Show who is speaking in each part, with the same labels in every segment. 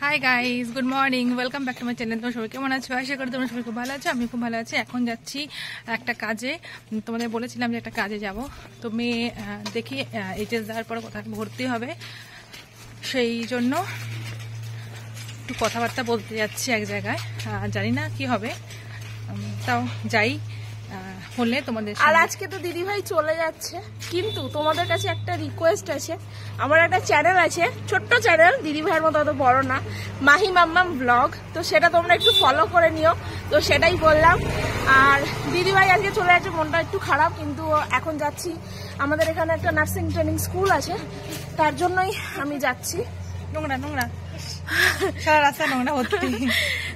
Speaker 1: Hi guys, good morning, welcome back to my channel. তোমার সবাই কেমন আছো? আশা করি তোমরা সবাই খুব ভালো আছো। আমি খুব ভালো আছি। এখন যাচ্ছি একটা কাজে। তোমাদের বলেছিলাম যে একটা কাজে যাব। তো মেয়ে দেখি এইচএস দেওয়ার পরে কোথায় ভর্তি হবে, সেই জন্য একটু কথাবার্তা বলতে যাচ্ছি এক জায়গায়। জানি না কি হবে, তাও যাই হলে তোমাদের।
Speaker 2: আর আজকে তো দিদি ভাই চলে যাচ্ছে, কিন্তু তোমাদের কাছে একটা রিকোয়েস্ট আছে। আমার একটা চ্যানেল আছে, ছোট্ট চ্যানেল, দিদি ভাইয়ের মতো অত বড় না, মাহি মাম্মাম ব্লগ। তো সেটা তোমরা একটু ফলো করে নিও। তো সেটাই বললাম। আর দিদি ভাই আজকে চলে যাচ্ছে, মনটা একটু খারাপ, কিন্তু এখন যাচ্ছি। আমাদের এখানে একটা নার্সিং ট্রেনিং স্কুল আছে, তার জন্যই আমি যাচ্ছি।
Speaker 1: নোংরা নোংরা সারা রাস্তা নোংরা ভর্তি।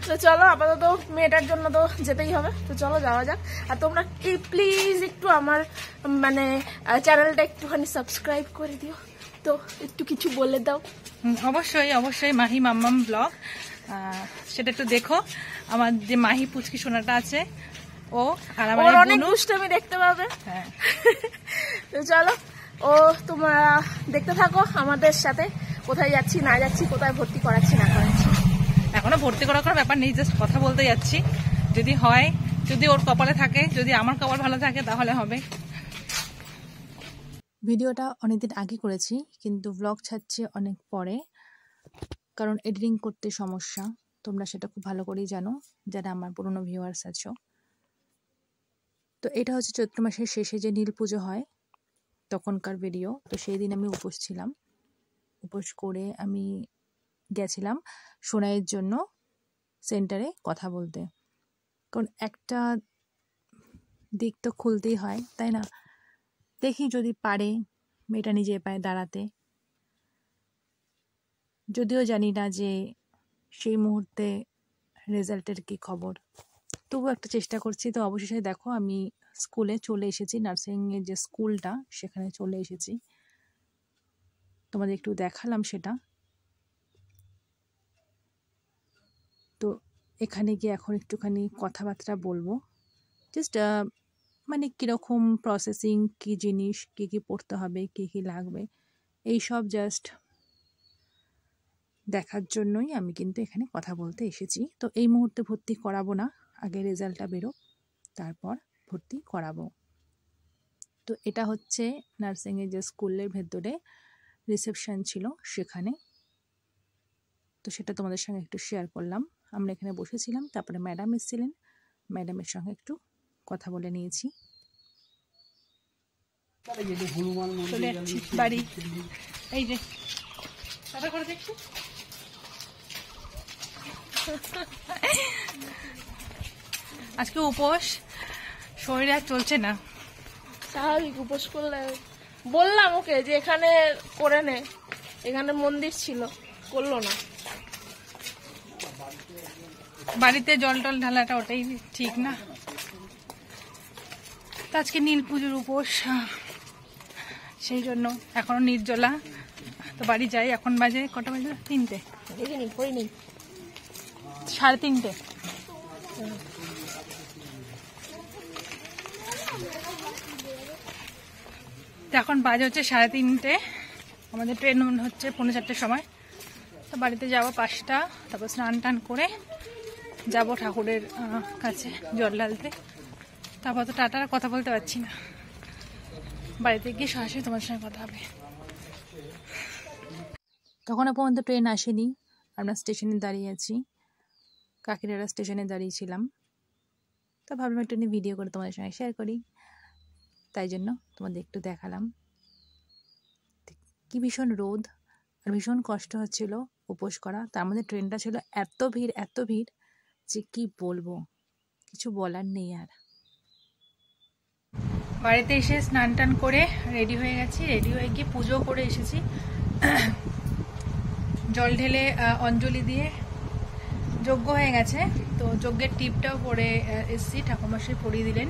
Speaker 2: তো চলো, আপাতত মেয়েটার জন্য তো যেতেই হবে। তো চলো যাওয়া যাক। আর তোমরা প্লিজ একটু আমার চ্যানেলটা একটুখানি সাবস্ক্রাইব করে দিও। তো একটু কিছু বলে দাও।
Speaker 1: অবশ্যই অবশ্যই, মাহি মাম্মাম ব্লগ, সেটা একটু দেখো। আমার যে মাহি পুচকি সোনাটা আছে, ও আর আমার
Speaker 2: অনেক দুষ্টুমি দেখতে পাবে।
Speaker 1: হ্যাঁ।
Speaker 2: তো চলো, তোমরা দেখতে থাকো আমাদের সাথে, কোথায় যাচ্ছি না যাচ্ছি, কোথায় ভর্তি করাচ্ছি না করাচ্ছি।
Speaker 1: এখনো ভর্তি করার কোনো ব্যাপার নেই, জাস্ট কথা বলতে যাচ্ছি। যদি হয়, যদি ওর কপালে থাকে, যদি আমার কপাল ভালো থাকে তাহলে হবে। ভিডিওটা অনেকদিন আগে করেছি, কিন্তু ব্লগ ছাড়ছি অনেক পরে, কারণ এডিটিং করতে সমস্যা। তোমরা সেটা খুব ভালো করেই জানো, যারা আমার পুরনো ভিউয়ার্স আছো। তো এটা হচ্ছে চৈত্র মাসের শেষে যে নীল পুজো হয় তখনকার ভিডিও। তো সেই দিন আমি উপোস ছিলাম। উপোস করে আমি গেছিলাম সোনাইয়ের জন্য সেন্টারে কথা বলতে, কারণ একটা দিক তো খুলতেই হয়, তাই না? দেখি যদি পারে মেয়েটা নিজে পায়ে দাঁড়াতে। যদিও জানি না যে সেই মুহূর্তে রেজাল্টের কি খবর, তবু একটা চেষ্টা করছি। তো অবশেষে দেখো আমি স্কুলে চলে এসেছি, নার্সিংয়ের যে স্কুলটা সেখানে চলে এসেছি। তোমাদের একটু দেখালাম সেটা। তো এখানে গিয়ে এখন একটুখানি কথাবার্তা বলবো, জাস্ট মানে কীরকম প্রসেসিং, কী জিনিস, কী কী পড়তে হবে, কী কী লাগবে, এই সব জাস্ট দেখার জন্যই আমি কিন্তু এখানে কথা বলতে এসেছি। তো এই মুহূর্তে ভর্তি করাবো না, আগে রেজাল্টটা বেরো, তারপর ভর্তি করাবো। তো এটা হচ্ছে নার্সিংয়ের যে স্কুলের ভেতরে রিসেপশন ছিল সেখানে। তো সেটা তোমাদের সঙ্গে একটু শেয়ার করলাম। আমরা এখানে বসেছিলাম, তারপরে ম্যাডাম এসেছিলেন, ম্যাডামের সঙ্গে একটু কথা বলে নিয়েছি। চলে যাচ্ছি বাড়ি। এই যে কথা করে দেখছি, আজকে উপোস, শরীর আর চলছে না।
Speaker 2: স্বাভাবিক, উপোস করলে বললাম ওকে যে এখানে করে নে, এখানে মন্দির ছিল, করলো না।
Speaker 1: বাড়িতে জল টল ঢালাটা ওটাই ঠিক না। তো আজকে নীল পুজোর উপোস, সেই জন্য এখনো নির্জলা। তো বাড়ি যাই। এখন বাজে কটা বাজে? 3টে, 3:30। তো এখন বাজে হচ্ছে 3:30। আমাদের ট্রেন হচ্ছে 4:45 সময়। তো বাড়িতে যাবো 5টা, তারপর স্নান টান করে যাব ঠাকুরের কাছে জল ঢালতে। তারপর তো টাটার কথা বলতে পারছি না, বাড়িতে গিয়ে সরাসরি তোমার সঙ্গে কথা হবে। তখনও পর্যন্ত ট্রেন আসেনি, আমরা স্টেশনে দাঁড়িয়ে আছি, কাকিনাড়া স্টেশনে দাঁড়িয়েছিলাম। তো ভাবলাম একটু ভিডিও করে তোমাদের সঙ্গে শেয়ার করি, তাই জন্য তোমাদের একটু দেখালাম। কি ভীষণ রোদ আর ভীষণ কষ্ট হচ্ছিল উপোস করা। তার মধ্যে ট্রেনটা ছিল এত ভিড় যে কি বলবো, কিছু বলার নেই আর। বাড়িতে এসে স্নান টান করে রেডি হয়ে গেছি, রেডি হয়ে গিয়ে পুজো করে এসেছি। জল ঢেলে অঞ্জলি দিয়ে যজ্ঞ হয়ে গেছে। তো যজ্ঞের টিপটাও পরে এসেছি, ঠাকুরমশাই পরিয়ে দিলেন।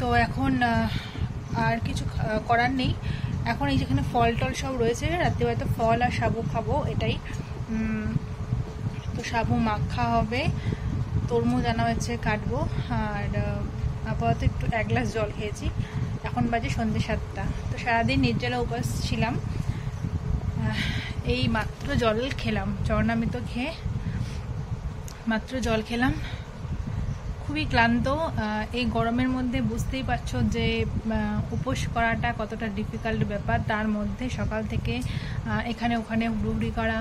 Speaker 1: তো এখন আর কিছু করার নেই। এখন এই যেখানে ফল টল সব রয়েছে, রাত্রিবেলাতে ফল আর সাবু খাবো, এটাই। তো সাবু মাখা হবে, তরমুজ আনা হয়েছে, কাটবো। আর আপাতত একটু 1 গ্লাস জল খেয়েছি। এখন বাজে সন্ধ্যে 7টা। তো সারাদিন নির্জলা উপবাস ছিলাম। এই মাত্র জল খেলাম, চরণামৃত খেয়ে মাত্র জল খেলাম। খুবই ক্লান্ত। এই গরমের মধ্যে বুঝতেই পারছো যে উপোস করাটা কতটা ডিফিকাল্ট ব্যাপার। তার মধ্যে সকাল থেকে এখানে ওখানে হুড়ুহুড়ি করা।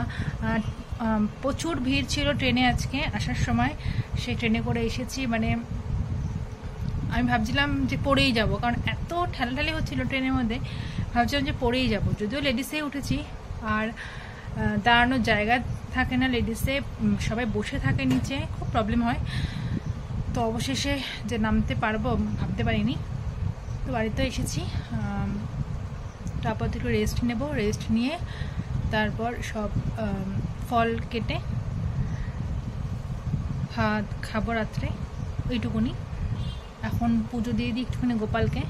Speaker 1: প্রচুর ভিড় ছিল ট্রেনে আজকে আসার সময়। সেই ট্রেনে করে এসেছি, মানে আমি ভাবছিলাম যে পড়েই যাব, কারণ এত ঠেলাঠালি হচ্ছিল ট্রেনের মধ্যে, ভাবছিলাম যে পড়েই যাব। যদিও লেডিসেই উঠেছি, আর দাঁড়ানোর জায়গা থাকে না লেডিসে, সবাই বসে থাকে নিচে, খুব প্রবলেম হয়। তো অবশেষে যে নামতে পারবো ভাবতে পারিনি। তো বাড়িতে এসেছি, তারপর একটু রেস্ট নেব। রেস্ট নিয়ে তারপর সব ফল কেটে ভাত খাবো রাত্রে, ওইটুকুনি। এখন পুজো দিয়ে দিই একটুখানি গোপালকে।